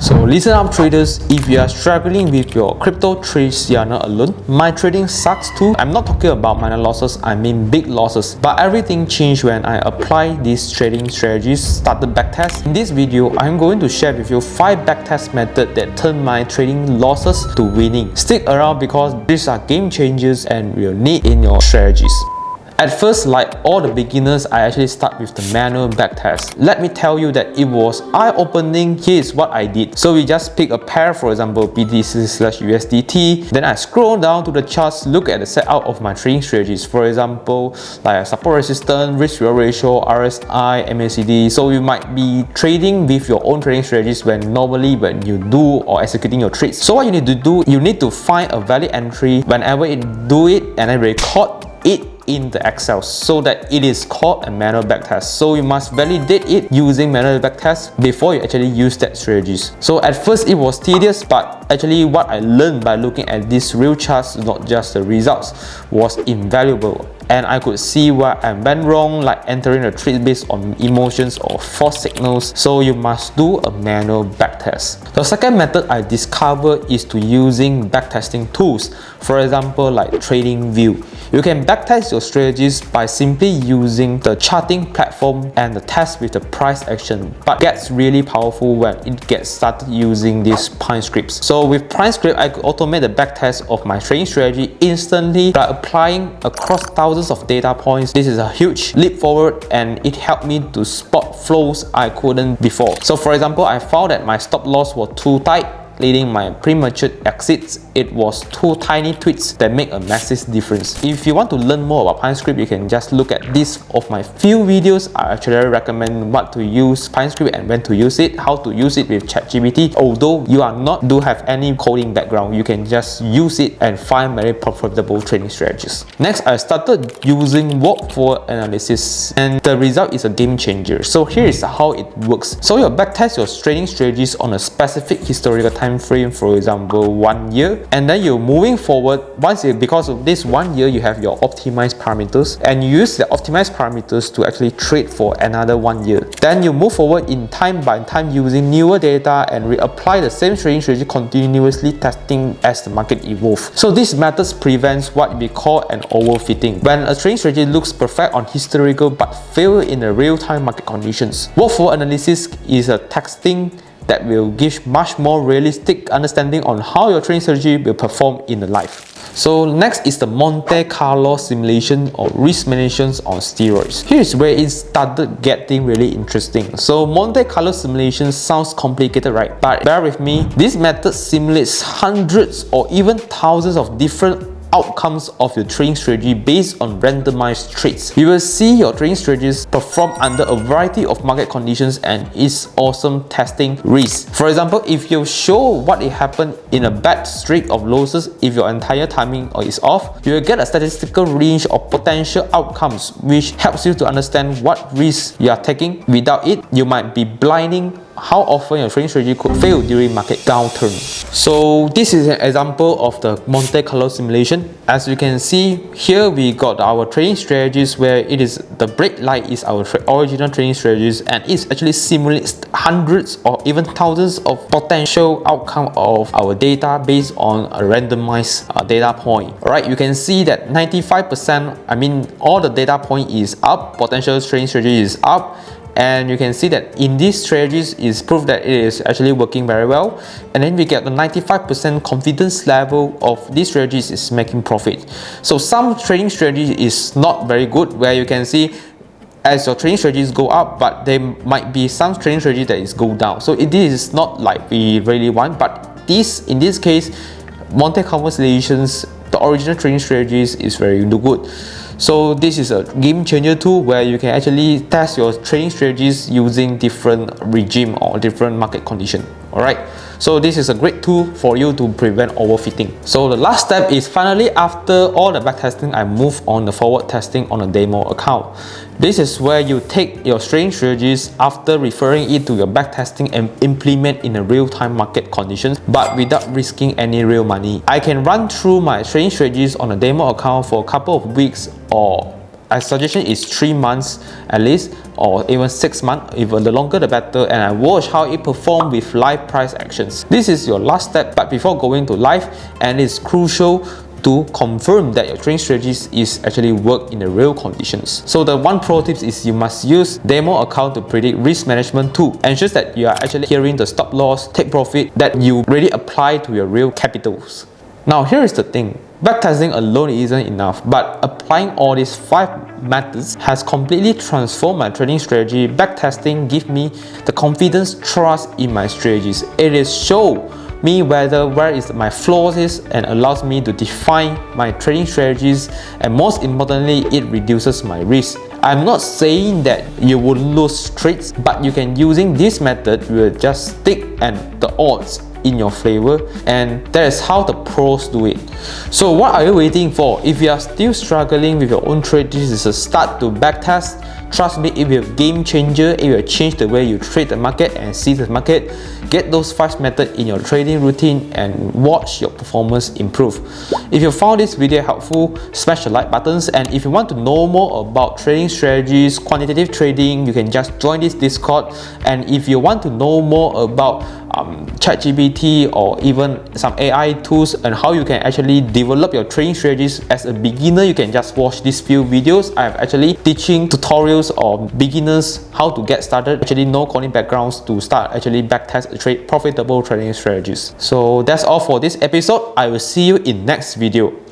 So listen up traders, if you are struggling with your crypto trades, you are not alone. My trading sucks too. I'm not talking about minor losses, I mean big losses. But everything changed when I applied these trading strategies, started backtest. In this video, I'm going to share with you 5 backtest methods that turn my trading losses to winning. Stick around because these are game changers and you'll need in your strategies. At first, like all the beginners, I actually start with the manual backtest. Let me tell you that it was eye-opening. Here is what I did. So we just pick a pair, for example BTC/USDT. Then I scroll down to the charts, look at the setup of my trading strategies. For example, like support resistance, risk-reward ratio, RSI, MACD. So you might be trading with your own trading strategies when you do or executing your trades. So what you need to do, you need to find a valid entry whenever you do it and then record it in the Excel so that it is called a manual backtest. So you must validate it using manual backtest before you actually use that strategies. So at first it was tedious, but actually what I learned by looking at these real charts, not just the results, was invaluable. And I could see where I went wrong, like entering a trade based on emotions or false signals. So you must do a manual backtest. The second method I discovered is to using backtesting tools. For example, like TradingView. You can backtest your strategies by simply using the charting platform and the test with the price action, but gets really powerful when it gets started using these Pine scripts. So with Pine script, I could automate the backtest of my trading strategy instantly by applying across thousands of data points. This is a huge leap forward and it helped me to spot flows I couldn't before. So for example, I found that my stop loss was too tight, leading my premature exits. It was 2 tiny tweaks that make a massive difference. If you want to learn more about Pine script, you can just look at this of my few videos. I actually recommend what to use Pine script and when to use it, how to use it with ChatGPT. Although you are not do have any coding background, you can just use it and find very profitable trading strategies. Next, I started using walk forward analysis and the result is a game changer. So here is how it works. So you backtest your trading strategies on a specific historical time frame, for example 1 year, and then you're moving forward. Because of this 1 year, you have your optimized parameters and you use the optimized parameters to actually trade for another 1 year. Then you move forward in time by time using newer data and reapply the same trading strategy, continuously testing as the market evolves. So these methods prevents what we call an overfitting, when a trading strategy looks perfect on historical but fail in the real-time market conditions. Walk forward analysis is a testing that will give much more realistic understanding on how your trading strategy will perform in the life. So next is the Monte Carlo simulation or risk management on steroids. Here's where it started getting really interesting. So Monte Carlo simulation sounds complicated, right? But bear with me, this method simulates hundreds or even thousands of different outcomes of your trading strategy based on randomized trades. You will see your trading strategies perform under a variety of market conditions and it's awesome testing risk. For example, if you show what it happened in a bad streak of losses, if your entire timing is off, you will get a statistical range of potential outcomes which helps you to understand what risk you are taking. Without it, you might be blinding how often your trading strategy could fail during market downturn. So this is an example of the Monte Carlo simulation. As you can see here, we got our trading strategies where it is the break light is our original trading strategies and it actually simulates hundreds or even thousands of potential outcome of our data based on a randomized data point. Alright, you can see that 95%, I mean all the data point is up, potential trading strategy is up. And you can see that in these strategies is proof that it is actually working very well. And then we get the 95% confidence level of these strategies is making profit. So some trading strategy is not very good, where you can see as your trading strategies go up, but there might be some trading strategy that is go down. So it is not like we really want, but in this case, Monte Carlo simulations, the original trading strategies is very good. So this is a game changer tool where you can actually test your trading strategies using different regime or different market condition. Alright, so this is a great tool for you to prevent overfitting. So the last step is finally, after all the backtesting, I move on the forward testing on a demo account. This is where you take your trading strategies after referring it to your backtesting and implement in a real-time market conditions, but without risking any real money. I can run through my trading strategies on a demo account for a couple of weeks or My suggestion is 3 months at least, or even 6 months, even the longer the better, and I watch how it performs with live price actions. This is your last step, but before going to live, and it's crucial to confirm that your trading strategies is actually work in the real conditions. So the one pro tip is you must use demo account to predict risk management tool. Ensures that you are actually hearing the stop loss, take profit that you really apply to your real capitals. Now here is the thing, backtesting alone isn't enough, but applying all these 5 methods has completely transformed my trading strategy. Backtesting gives me the confidence, trust in my strategies. It is show me where is my flaws is, and allows me to define my trading strategies, and most importantly, it reduces my risk. I'm not saying that you will lose trades, but you can using this method will just stick and the odds in your favor, and that is how the pros do it. So what are you waiting for? If you are still struggling with your own trade, this is a start to backtest. Trust me, it will be a game changer. It will change the way you trade the market and see the market. Get those 5 methods in your trading routine and watch your performance improve. If you found this video helpful, smash the like buttons, and if you want to know more about trading strategies, quantitative trading, you can just join this Discord. And if you want to know more about ChatGPT or even some AI tools and how you can actually develop your trading strategies as a beginner, you can just watch these few videos. I have actually teaching tutorials on beginners how to get started, actually no coding backgrounds, to start actually backtest trade profitable trading strategies. So that's all for this episode. I will see you in next video.